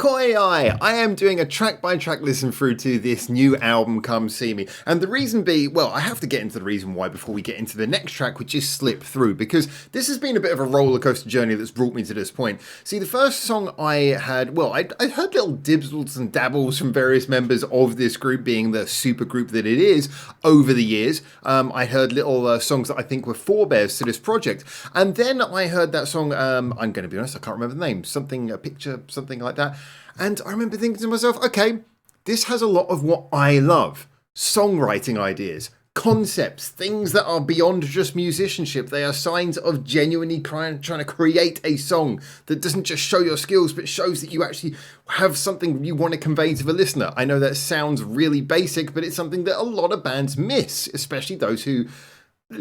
KOIAI. I am doing a track-by-track listen through to this new album, Come See Me. And the reason being, well, I have to get into the reason why before we get into the next track, which is Slip Through, because this has been a bit of a roller coaster journey that's brought me to this point. See, the first song I had, well, I heard little dibbles and dabbles from various members of this group, being the super group that it is, over the years. I heard little songs that I think were forebears to this project. And then I heard that song, I'm going to be honest, I can't remember the name, something, a picture, something like that. And I remember thinking to myself, okay, this has a lot of what I love. Songwriting ideas, concepts, things that are beyond just musicianship. They are signs of genuinely trying to create a song that doesn't just show your skills, but shows that you actually have something you want to convey to the listener. I know that sounds really basic, but it's something that a lot of bands miss, especially those who,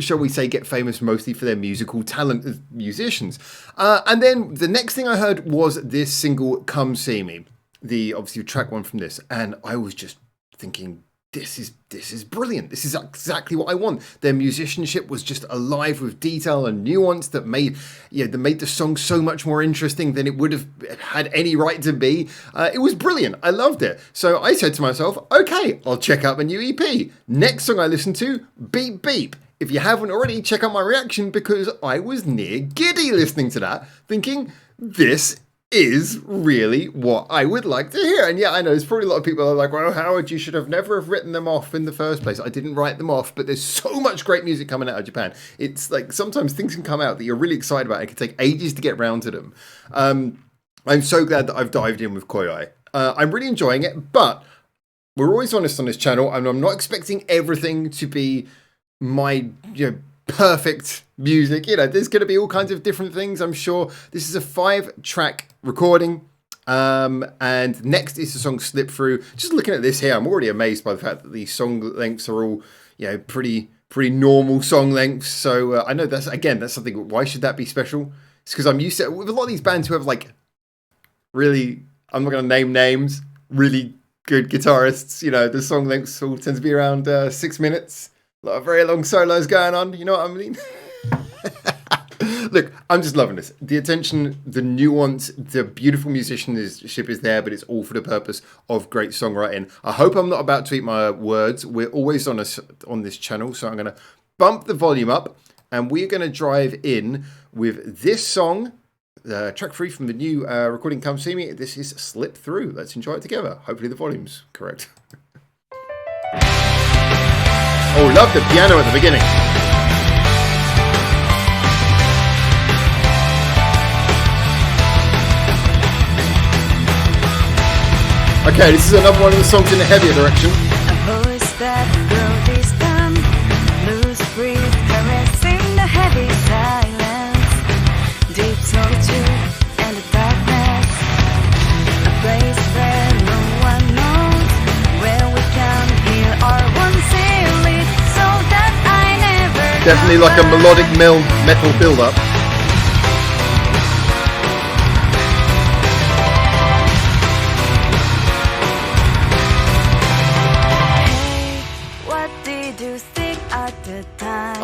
shall we say, get famous mostly for their musical talent as musicians. And then the next thing I heard was this single, Come See Me, the obviously track one from this, and I was just thinking, this is brilliant. This is exactly what I want. Their musicianship was just alive with detail and nuance that made the song so much more interesting than it would have had any right to be. It was brilliant. I loved it. So I said to myself, okay, I'll check out the new EP. Next song I listened to, Beep Beep. If you haven't already, check out my reaction, because I was near giddy listening to that, thinking, this is really what I would like to hear. And yeah, I know there's probably a lot of people that are like, well, Howard, you should have never have written them off in the first place. I didn't write them off, but there's so much great music coming out of Japan. It's like sometimes things can come out that you're really excited about. It can take ages to get round to them. I'm so glad that I've dived in with KOIAI. I'm really enjoying it, but we're always honest on this channel, and I'm not expecting everything to be my perfect music. There's going to be all kinds of different things, I'm sure. This is a 5-track recording, and next is the song Slip Through. Just looking at this here, I'm already amazed by the fact that the song lengths are all pretty normal song lengths. So I know that's something. Why should that be special? It's because I'm used to, with a lot of these bands who have like really, I'm not going to name names, really good guitarists, the song lengths all tend to be around 6 minutes. A lot of very long solos going on, you know what I mean? Look, I'm just loving this. The attention, the nuance, the beautiful musicianship is there, but it's all for the purpose of great songwriting. I hope I'm not about to eat my words. We're always on this channel, so I'm going to bump the volume up, and we're going to drive in with this song, track 3 from the new recording, Come See Me. This is Slip Through. Let's enjoy it together. Hopefully the volume's correct. Oh, love the piano at the beginning. Okay, this is another one of the songs in the heavier direction. A voice that grows distant, loose breath caressing the heavy silence, deep solitude and the darkness, a place where no one knows, where we can hear our one silly, so that I never. Definitely like a melodic metal build-up.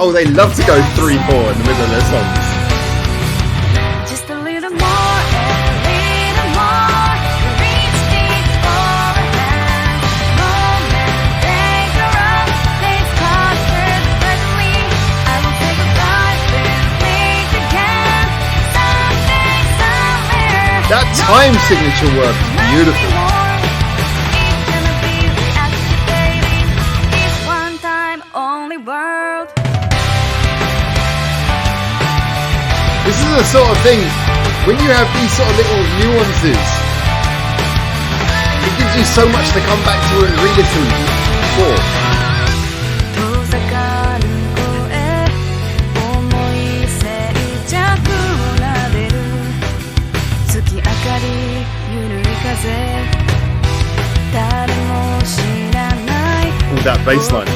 Oh, they love to go 3/4 in the middle of their songs. Just a little more and a little more. Reach deep for a hand. Moment, take a run. Let's conquer the deadly. I will take a dive and meet again. Someday, somewhere. That time signature work is beautiful. It's gonna be reactivating. It's one time only world. This is the sort of thing, when you have these sort of little nuances, it gives you so much to come back to and re-listen for. Ooh, that bass line.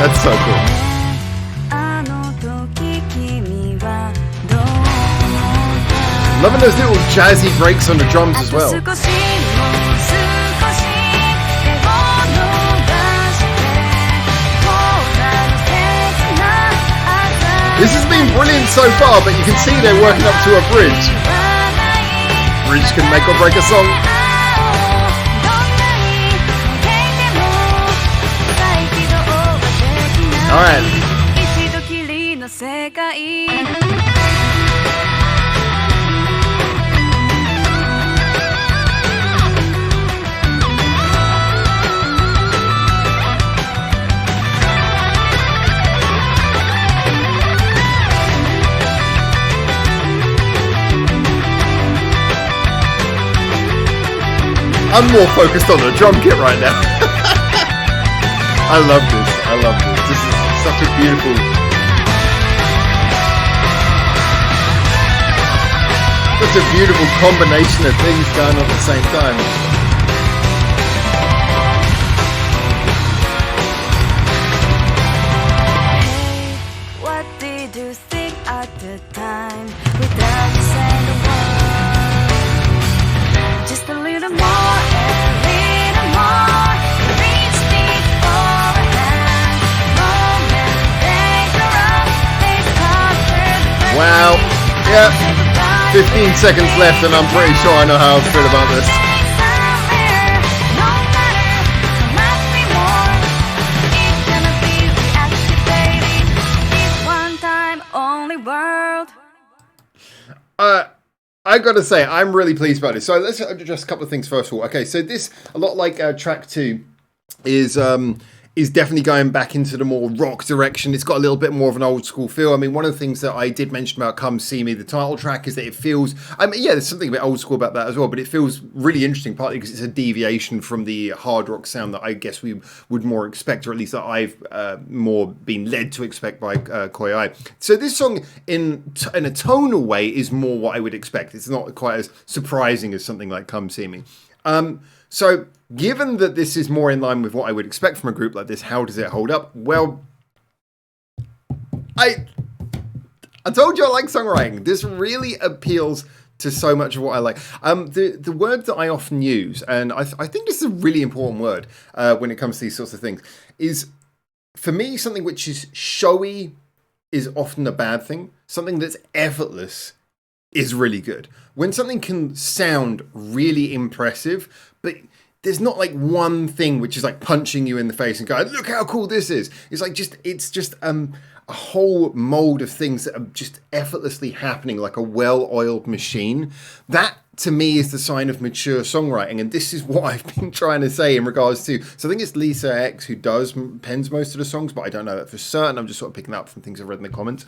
That's so cool. Loving those little jazzy breaks on the drums as well. This has been brilliant so far, but you can see they're working up to a bridge. Bridge can make or break a song. Alright. I'm more focused on the drum kit right now. I love this. I love this. This is such a beautiful... Such a beautiful combination of things going on at the same time. Hey, what did you think at the time? Without saying a word, just a little more, a little more. Reach deep for a hand. Moment, dangerous, they conquered the Wow. Yeah. 15 seconds left and I'm pretty sure I know how I feel about this. I gotta say, I'm really pleased about this. So let's address a couple of things first of all. Okay, so this, a lot like track 2, is definitely going back into the more rock direction. It's got a little bit more of an old school feel. I mean, one of the things that I did mention about Come See Me, the title track, is that it feels, I mean, yeah, there's something a bit old school about that as well, but it feels really interesting, partly because it's a deviation from the hard rock sound that I guess we would more expect, or at least that I've more been led to expect by KOIAI. So this song, in a tonal way, is more what I would expect. It's not quite as surprising as something like Come See Me. So given that this is more in line with what I would expect from a group like this, how does it hold up? Well, I told you I like songwriting. This really appeals to so much of what I like. The word that I often use, and I think this is a really important word when it comes to these sorts of things, is, for me, something which is showy is often a bad thing. Something that's effortless is really good. When something can sound really impressive, but there's not like one thing which is like punching you in the face and going, look how cool this is. It's like it's just a whole mold of things that are just effortlessly happening like a well-oiled machine. That to me is the sign of mature songwriting, and this is what I've been trying to say in regards to, so I think it's Lisa X who pens most of the songs, but I don't know that for certain. I'm just sort of picking up from things I've read in the comments.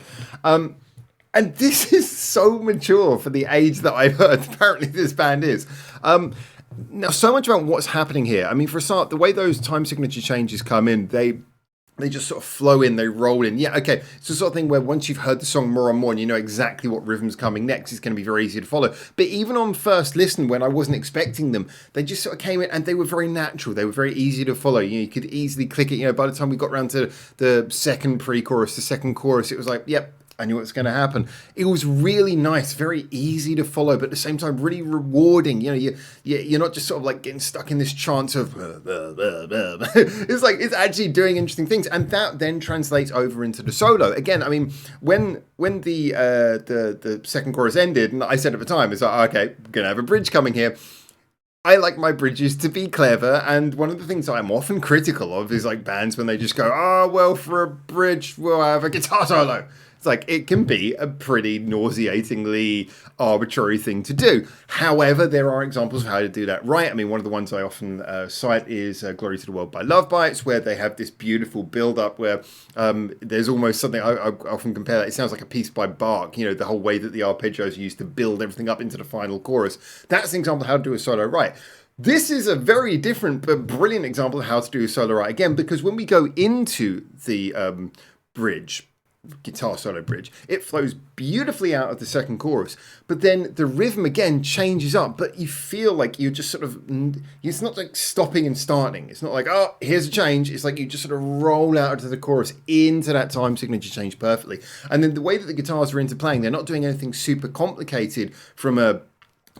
And this is so mature for the age that I've heard apparently this band is. Now, so much about what's happening here. I mean, for a start, the way those time signature changes come in, they just sort of flow in, they roll in. Yeah, okay. It's the sort of thing where once you've heard the song more and more and you know exactly what rhythm's coming next, it's going to be very easy to follow. But even on first listen, when I wasn't expecting them, they just sort of came in and they were very natural. They were very easy to follow. You know, you could easily click it. You know, by the time we got around to the second pre-chorus, the second chorus, it was like, yep, I knew what's going to happen. It was really nice, very easy to follow, but at the same time, really rewarding. You know, you're not just sort of like getting stuck in this trance of it's like it's actually doing interesting things, and that then translates over into the solo. Again, I mean, when the second chorus ended, and I said at the time, it's like, okay, we're gonna have a bridge coming here. I like my bridges to be clever, and one of the things I'm often critical of is like bands when they just go, oh, well, for a bridge, we'll have a guitar solo. It's like, it can be a pretty nauseatingly arbitrary thing to do. However, there are examples of how to do that right. I mean, one of the ones I often cite is Glory to the World by Love Bites, where they have this beautiful build-up where there's almost something, I often compare that, it sounds like a piece by Bach, you know, the whole way that the arpeggios are used to build everything up into the final chorus. That's an example of how to do a solo right. This is a very different but brilliant example of how to do a solo right, again, because when we go into the guitar solo bridge, it flows beautifully out of the second chorus, but then the rhythm again changes up, but you feel like you're just sort of, it's not like stopping and starting. It's not like, oh, here's a change. It's like you just sort of roll out into the chorus into that time signature change perfectly. And then the way that the guitars are interplaying, they're not doing anything super complicated from a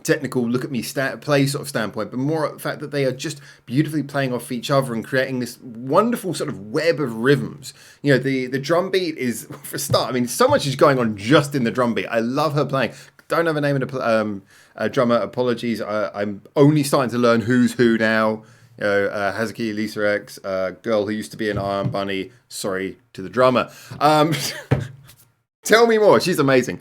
technical look at me play sort of standpoint, but more at the fact that they are just beautifully playing off each other and creating this wonderful sort of web of rhythms. You know, the drum beat is, for a start, I mean, so much is going on just in the drum beat. I love her playing. Don't have a name of the drummer, apologies. I'm only starting to learn who's who now. You know, Hazuki Lisa X, girl who used to be an Iron Bunny. Sorry to the drummer. Tell me more. She's amazing.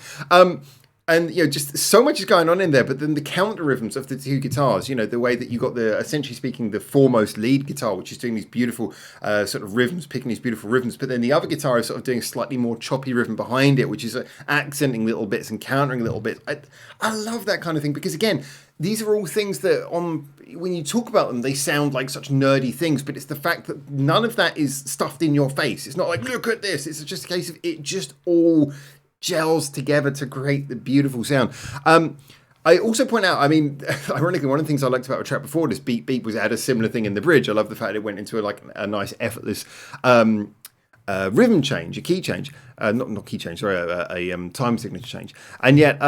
And, you know, just so much is going on in there, but then the counter rhythms of the two guitars, you know, the way that you got the, essentially speaking, the foremost lead guitar, which is doing these beautiful sort of rhythms, picking these beautiful rhythms, but then the other guitar is sort of doing a slightly more choppy rhythm behind it, which is accenting little bits and countering little bits. I love that kind of thing, because again, these are all things that when you talk about them, they sound like such nerdy things, but it's the fact that none of that is stuffed in your face. It's not like, look at this. It's just a case of it just all gels together to create the beautiful sound. I also point out, I mean, ironically, one of the things I liked about the track before this, Beep Beep, was it had a similar thing in the bridge. I love the fact it went into a nice effortless rhythm change, a key change, not key change, sorry, a time signature change. And yet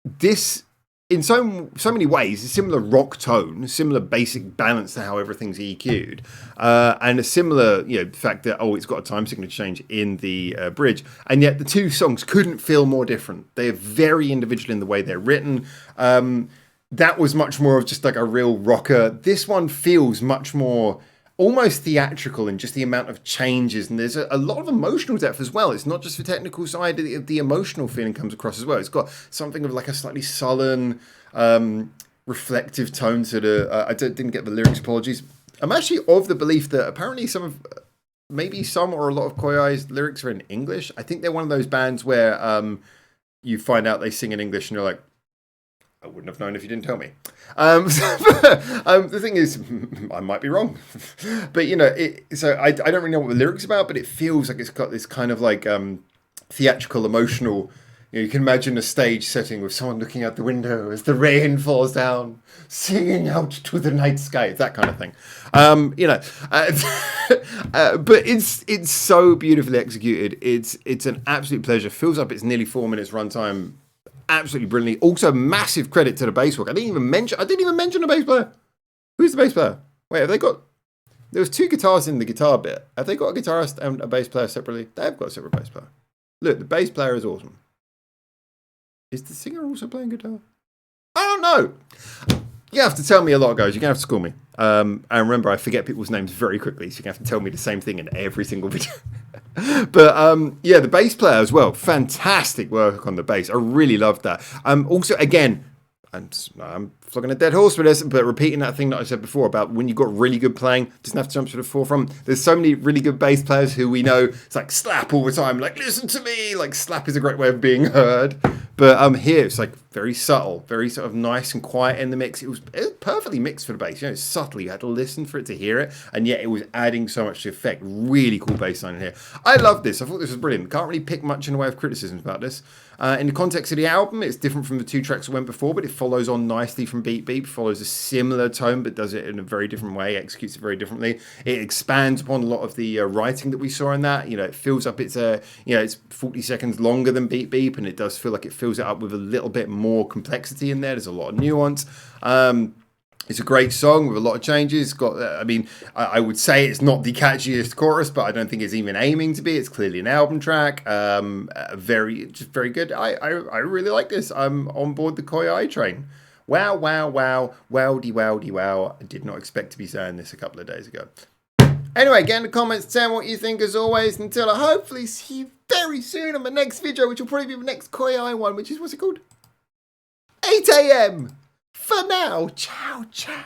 this, in so many ways, a similar rock tone, similar basic balance to how everything's EQ'd, and a similar, you know, fact that, it's got a time signature change in the bridge, and yet the two songs couldn't feel more different. They're very individual in the way they're written. That was much more of just like a real rocker. This one feels much more almost theatrical in just the amount of changes, and there's a lot of emotional depth as well. It's not just the technical side, the emotional feeling comes across as well. It's got something of like a slightly sullen, reflective tone to the, I didn't get the lyrics, apologies. I'm actually of the belief that apparently maybe some or a lot of KOIAI's lyrics are in English. I think they're one of those bands where you find out they sing in English and you're like, I wouldn't have known if you didn't tell me. The thing is, I might be wrong. But, you know, so I don't really know what the lyrics are about, but it feels like it's got this kind of like theatrical, emotional, you know, you can imagine a stage setting with someone looking out the window as the rain falls down, singing out to the night sky, that kind of thing. You know, but it's so beautifully executed. It's an absolute pleasure. Fills up its nearly 4 minutes runtime. Absolutely brilliantly. Also, massive credit to the bass work. I didn't even mention the bass player. Who's the bass player? Wait, have they got? There was two guitars in the guitar bit. Have they got a guitarist and a bass player separately? They've got a separate bass player. Look, the bass player is awesome. Is the singer also playing guitar? I don't know. You have to tell me a lot, guys. You're going to have to school me. And remember, I forget people's names very quickly, so you're going to have to tell me the same thing in every single video. But yeah, the bass player as well. Fantastic work on the bass. I really loved that. Also, again, I'm flogging a dead horse with this, but repeating that thing that I said before about when you've got really good playing, doesn't have to jump to the forefront. There's so many really good bass players who we know, it's like slap all the time, like listen to me, like slap is a great way of being heard. But here it's like very subtle, very sort of nice and quiet in the mix. It was perfectly mixed for the bass. You know, it's subtle. You had to listen for it to hear it, and yet it was adding so much to effect. Really cool bass line in here. I love this. I thought this was brilliant. Can't really pick much in the way of criticisms about this. In the context of the album, it's different from the two tracks that went before, but it follows on nicely from Beep Beep, follows a similar tone, but does it in a very different way, executes it very differently. It expands upon a lot of the writing that we saw in that. You know, it fills up its, you know, it's 40 seconds longer than Beep Beep, and it does feel like it fills it up with a little bit more complexity in there. There's a lot of nuance. It's a great song with a lot of changes. It's got, I mean, I would say it's not the catchiest chorus, but I don't think it's even aiming to be. It's clearly an album track. Very good. I really like this. I'm on board the KOIAI train. Wow, wow, wow, wowdy, wowdy, wow. I did not expect to be saying this a couple of days ago. Anyway, get in the comments, tell me what you think as always, until I hopefully see you very soon on my next video, which will probably be the next KOIAI one, which is, what's it called? 8 AM. For now, ciao, ciao.